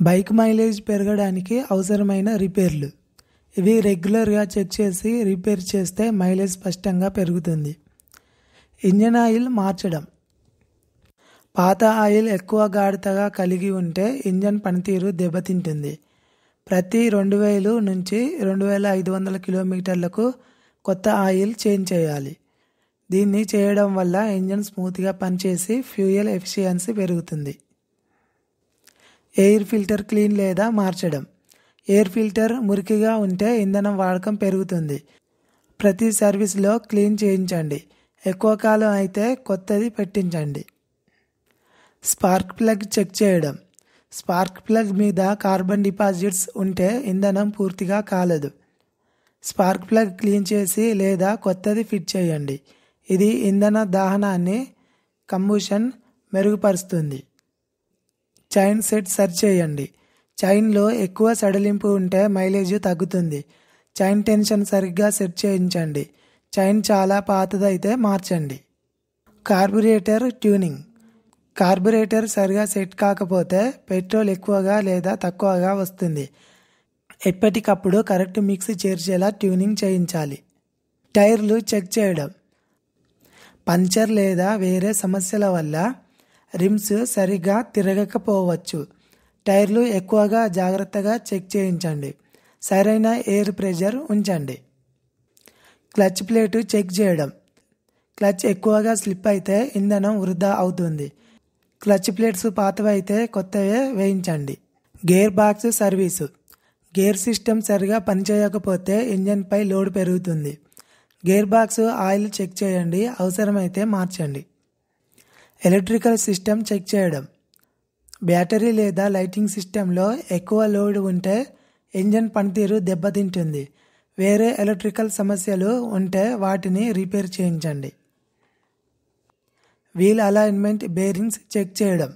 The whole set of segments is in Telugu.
బైక్ మైలేజ్ పెరగడానికి అవసరమైన రిపేర్లు. ఇవి రెగ్యులర్గా చెక్ చేసి రిపేర్ చేస్తే మైలేజ్ స్పష్టంగా పెరుగుతుంది. ఇంజన్ ఆయిల్ మార్చడం. పాత ఆయిల్ ఎక్కువ గాఢతగా కలిగి ఉంటే ఇంజన్ పనితీరు దెబ్బతింటుంది. ప్రతి 2000 నుంచి 2500 కిలోమీటర్లకు కొత్త ఆయిల్ చేంజ్ చేయాలి. దీన్ని చేయడం వల్ల ఇంజన్ స్మూత్గా పనిచేసి ఫ్యూయల్ ఎఫిషియన్సీ పెరుగుతుంది. ఎయిర్ ఫిల్టర్ క్లీన్ లేదా మార్చడం. ఎయిర్ ఫిల్టర్ మురికిగా ఉంటే ఇంధనం వాడకం పెరుగుతుంది. ప్రతి సర్వీస్లో క్లీన్ చేయించండి. ఎక్కువ కాలం అయితే కొత్తది పెట్టించండి. స్పార్క్ ప్లగ్ చెక్ చేయడం. స్పార్క్ ప్లగ్ మీద కార్బన్ డిపాజిట్స్ ఉంటే ఇంధనం పూర్తిగా కాలదు. స్పార్క్ ప్లగ్ క్లీన్ చేసి లేదా కొత్తది ఫిట్ చేయండి. ఇది ఇంధన దహనాన్ని కంబషన్ మెరుగుపరుస్తుంది. చైన్ సెట్ సరి చేయండి. చైన్లో ఎక్కువ సడలింపు ఉంటే మైలేజ్ తగ్గుతుంది. చైన్ టెన్షన్ సరిగ్గా సెట్ చేయించండి. చైన్ చాలా పాతదైతే మార్చండి. Carburettor tuning. కార్బొరేటర్ సరిగా సెట్ కాకపోతే పెట్రోల్ ఎక్కువగా లేదా తక్కువగా వస్తుంది. ఎప్పటికప్పుడు కరెక్ట్ మిక్స్ చేర్చేలా ట్యూనింగ్ చేయించాలి. టైర్లు చెక్ చేయడం. పంచర్ లేదా వేరే సమస్యల వల్ల రిమ్స్ సరిగా తిరగకపోవచ్చు. టైర్లు ఎక్కువగా జాగ్రత్తగా చెక్ చేయించండి. సరైన ఎయిర్ ప్రెషర్ ఉంచండి. క్లచ్ ప్లేటు చెక్ చేయడం. క్లచ్ ఎక్కువగా స్లిప్ అయితే ఇంధనం వృధా అవుతుంది. క్లచ్ ప్లేట్స్ పాతవైతే కొత్తవే వేయించండి. Gear box service. Gear system సరిగా పనిచేయకపోతే ఇంజన్పై లోడ్ పెరుగుతుంది. గేర్ బాక్స్ ఆయిల్ చెక్ చేయండి. అవసరమైతే మార్చండి. ఎలక్ట్రికల్ సిస్టమ్ చెక్ చేయడం. బ్యాటరీ లేదా లైటింగ్ సిస్టంలో ఎక్కువ లోడ్ ఉంటే ఇంజన్ పనితీరు దెబ్బతింటుంది. వేరే ఎలక్ట్రికల్ సమస్యలు ఉంటే వాటిని రిపేర్ చేయించండి. వీల్ అలైన్మెంట్ బేరింగ్స్ చెక్ చేయడం.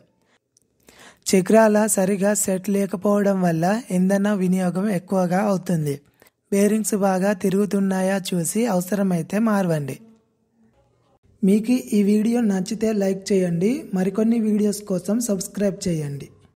చక్రాల సరిగా సెట్ లేకపోవడం వల్ల ఇంధన వినియోగం ఎక్కువగా అవుతుంది. బేరింగ్స్ బాగా తిరుగుతున్నాయా చూసి అవసరమైతే మార్వండి. మీకు ఈ వీడియో నచ్చితే లైక్ చేయండి. మరికొన్ని వీడియోస్ కోసం సబ్స్క్రైబ్ చేయండి.